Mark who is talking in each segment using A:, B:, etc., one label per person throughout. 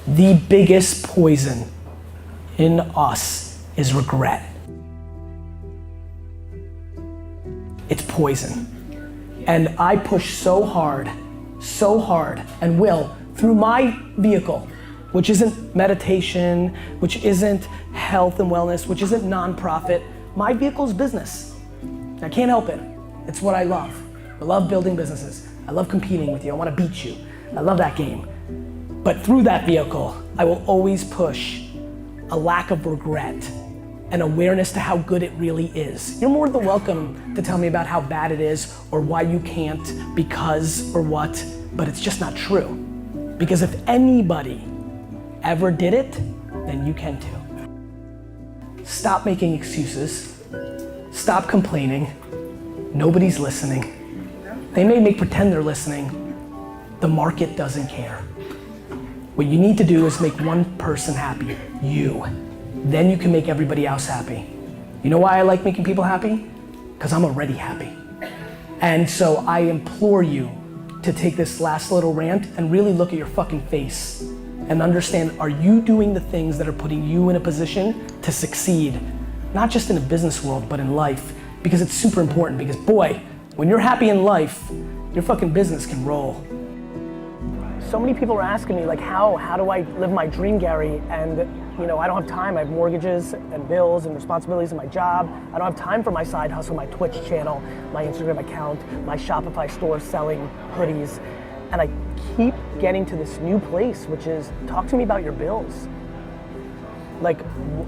A: The biggest poison in us is regret. It's poison. And I push so hard, and will, through my vehicle, which isn't meditation, which isn't health and wellness, which isn't nonprofit. My vehicle's business. I can't help it. It's what I love. I love building businesses. I love competing with you. I want to beat you. I love that game. But through that vehicle, I will always push a lack of regret and awareness to how good it really is. You're more than welcome to tell me about how bad it is or why you can't because or what, but it's just not true. Because if anybody ever did it, then you can too. Stop making excuses. Stop complaining. Nobody's listening. They may pretend they're listening. The market doesn't care. What you need to do is make one person happy, you. Then you can make everybody else happy. You know why I like making people happy? Because I'm already happy. And so I implore you to take this last little rant and really look at your fucking face and understand, are you doing the things that are putting you in a position to succeed? Not just in the business world, but in life. Because it's super important, because boy, when you're happy in life, your fucking business can roll. So many people are asking me like, how do I live my dream, Gary? And I don't have time. I have mortgages and bills and responsibilities in my job. I don't have time for my side hustle, my Twitch channel, my Instagram account, my Shopify store selling hoodies. And I keep getting to this new place, which is, talk to me about your bills. Like,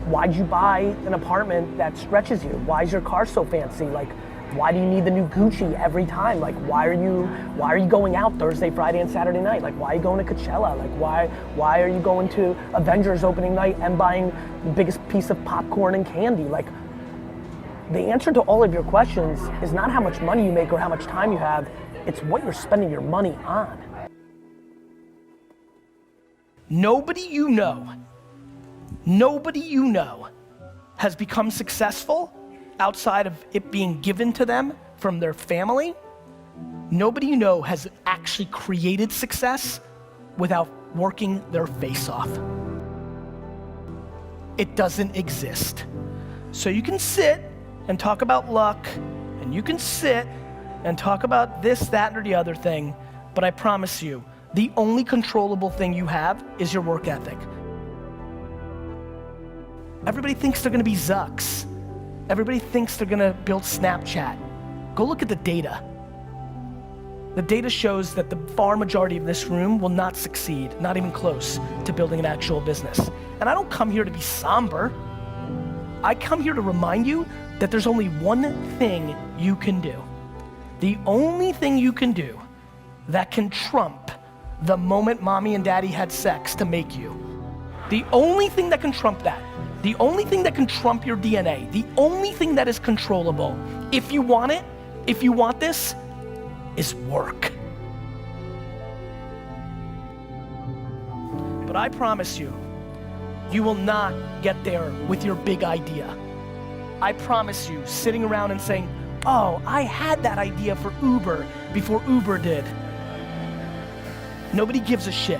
A: why'd you buy an apartment that stretches you? Why is your car so fancy? Like, why do you need the new Gucci every time? Like, why are you going out Thursday, Friday, and Saturday night? Like, why are you going to Coachella? Like, why are you going to Avengers opening night and buying the biggest piece of popcorn and candy? Like, the answer to all of your questions is not how much money you make or how much time you have, it's what you're spending your money on. Nobody you know has become successful outside of it being given to them from their family. Nobody you know has actually created success without working their face off. It doesn't exist. So you can sit and talk about luck, and you can sit and talk about this, that, or the other thing, but I promise you, the only controllable thing you have is your work ethic. Everybody thinks they're gonna be Zucks. Everybody thinks they're gonna build Snapchat. Go look at the data. The data shows that the far majority of this room will not succeed, not even close to building an actual business. And I don't come here to be somber. I come here to remind you that there's only one thing you can do. The only thing you can do that can trump the moment mommy and daddy had sex to make you. The only thing that can trump that, the only thing that can trump your DNA, the only thing that is controllable, if you want it, if you want this, is work. But I promise you, you will not get there with your big idea. I promise you, sitting around and saying, oh, I had that idea for Uber before Uber did. Nobody gives a shit.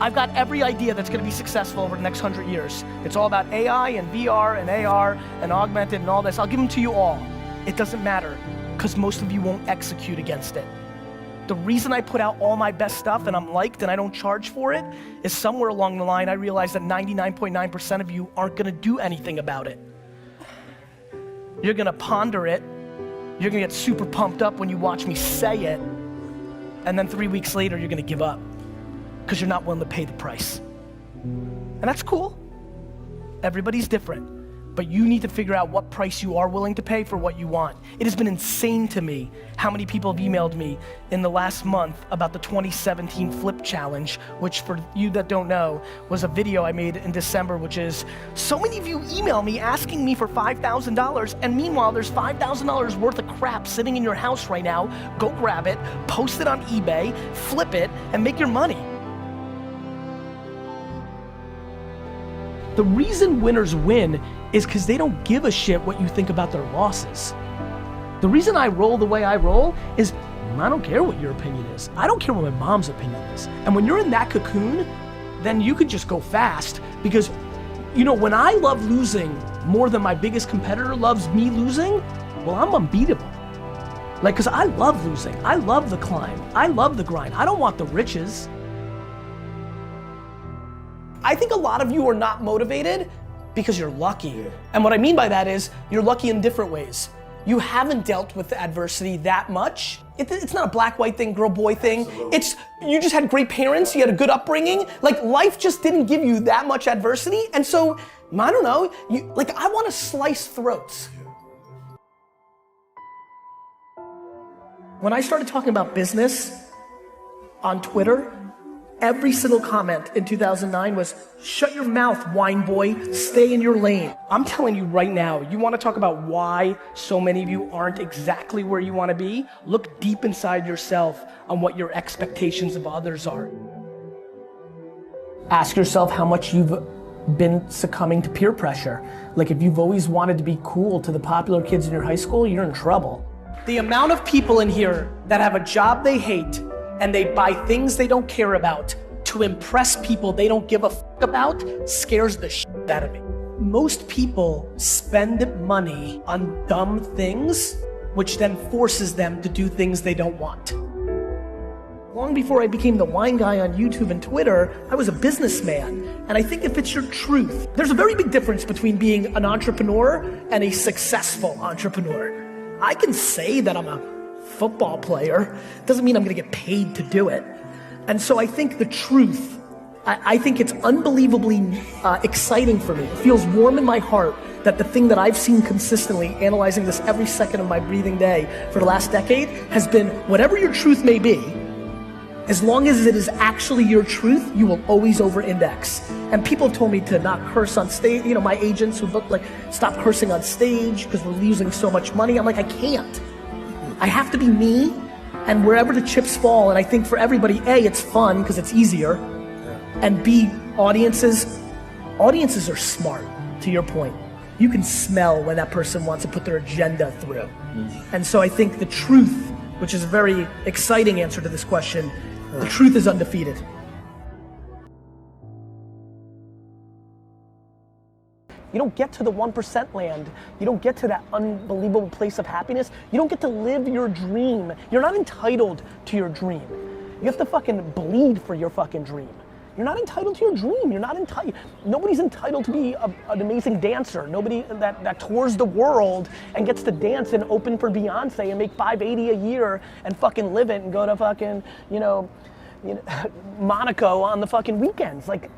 A: I've got every idea that's gonna be successful over the next 100 years. It's all about AI and VR and AR and augmented and all this. I'll give them to you all. It doesn't matter, because most of you won't execute against it. The reason I put out all my best stuff and I'm liked and I don't charge for it is somewhere along the line I realized that 99.9% of you aren't gonna do anything about it. You're gonna ponder it, you're gonna get super pumped up when you watch me say it, and then 3 weeks later you're gonna give up because you're not willing to pay the price. And that's cool. Everybody's different. But you need to figure out what price you are willing to pay for what you want. It has been insane to me how many people have emailed me in the last month about the 2017 Flip Challenge, which for you that don't know, was a video I made in December, which is, so many of you email me asking me for $5,000, and meanwhile there's $5,000 worth of crap sitting in your house right now. Go grab it, post it on eBay, flip it, and make your money. The reason winners win is because they don't give a shit what you think about their losses. The reason I roll the way I roll is I don't care what your opinion is. I don't care what my mom's opinion is. And when you're in that cocoon, then you could just go fast because, you know, when I love losing more than my biggest competitor loves me losing, well, I'm unbeatable. Like, cause I love losing. I love the climb. I love the grind. I don't want the riches. I think a lot of you are not motivated because you're lucky. And what I mean by that is you're lucky in different ways. You haven't dealt with adversity that much. It's not a black-white thing, girl-boy thing. Absolutely. It's, you just had great parents, you had a good upbringing. Like, life just didn't give you that much adversity. And so, I don't know, I want to slice throats. When I started talking about business on Twitter, every single comment in 2009 was, shut your mouth, wine boy, stay in your lane. I'm telling you right now, you wanna talk about why so many of you aren't exactly where you wanna be? Look deep inside yourself on what your expectations of others are. Ask yourself how much you've been succumbing to peer pressure. Like if you've always wanted to be cool to the popular kids in your high school, you're in trouble. The amount of people in here that have a job they hate and they buy things they don't care about to impress people they don't give a fuck about scares the shit out of me. Most people spend money on dumb things, which then forces them to do things they don't want. Long before I became the wine guy on YouTube and Twitter, I was a businessman. And I think if it's your truth, there's a very big difference between being an entrepreneur and a successful entrepreneur. I can say that I'm a football player, doesn't mean I'm gonna get paid to do it. And so I think the truth, I think it's unbelievably exciting for me. It feels warm in my heart that the thing that I've seen consistently, analyzing this every second of my breathing day for the last decade, has been whatever your truth may be, as long as it is actually your truth, you will always over-index. And people have told me to not curse on stage. You know, my agents who book, like, stop cursing on stage because we're losing so much money. I'm like, I can't. I have to be me, and wherever the chips fall, and I think for everybody, A, it's fun because it's easier, and B, audiences are smart, to your point. You can smell when that person wants to put their agenda through. And so I think the truth, which is a very exciting answer to this question, the truth is undefeated. You don't get to the 1% land. You don't get to that unbelievable place of happiness. You don't get to live your dream. You're not entitled to your dream. You have to fucking bleed for your fucking dream. You're not entitled to your dream. You're not entitled. Nobody's entitled to be an amazing dancer. Nobody that tours the world and gets to dance and open for Beyonce and make $580 a year and fucking live it and go to fucking, you know, Monaco on the fucking weekends. Like,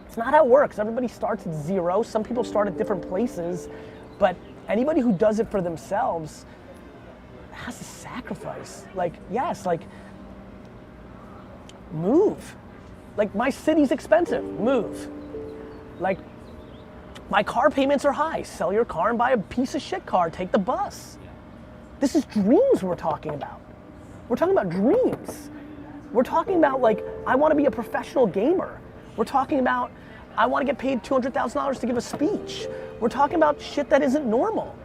A: it's not how it works. Everybody starts at zero. Some people start at different places, but anybody who does it for themselves has to sacrifice. Like, yes, like, move. Like, my city's expensive, move. Like, my car payments are high. Sell your car and buy a piece of shit car, take the bus. This is dreams we're talking about. We're talking about dreams. We're talking about, like, I wanna be a professional gamer. We're talking about, I wanna get paid $200,000 to give a speech. We're talking about shit that isn't normal.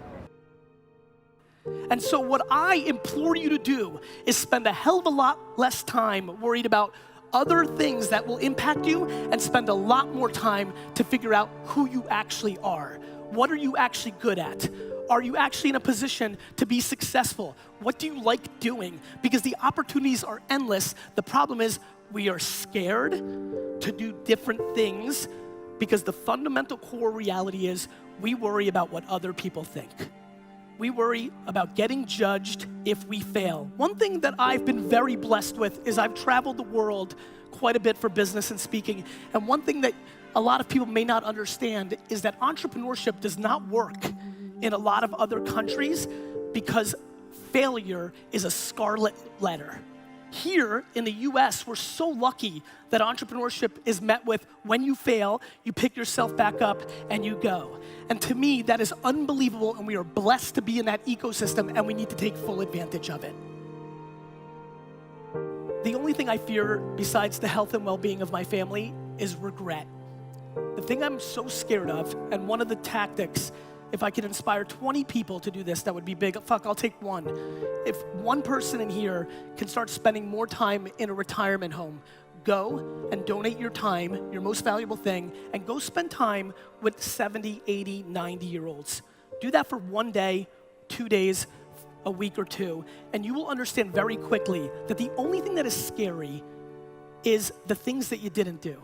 A: And so what I implore you to do is spend a hell of a lot less time worried about other things that will impact you and spend a lot more time to figure out who you actually are. What are you actually good at? Are you actually in a position to be successful? What do you like doing? Because the opportunities are endless. The problem is we are scared to do different things because the fundamental core reality is we worry about what other people think. We worry about getting judged if we fail. One thing that I've been very blessed with is I've traveled the world quite a bit for business and speaking. And one thing that a lot of people may not understand is that entrepreneurship does not work in a lot of other countries because failure is a scarlet letter. Here in the US, we're so lucky that entrepreneurship is met with when you fail, you pick yourself back up and you go. And to me, that is unbelievable, and we are blessed to be in that ecosystem, and we need to take full advantage of it. The only thing I fear besides the health and well-being of my family is regret. The thing I'm so scared of, and one of the tactics if I could inspire 20 people to do this, that would be big. Fuck, I'll take one. If one person in here can start spending more time in a retirement home, go and donate your time, your most valuable thing, and go spend time with 70, 80, 90-year-olds. Do that for 1 day, 2 days, a week or two, and you will understand very quickly that the only thing that is scary is the things that you didn't do.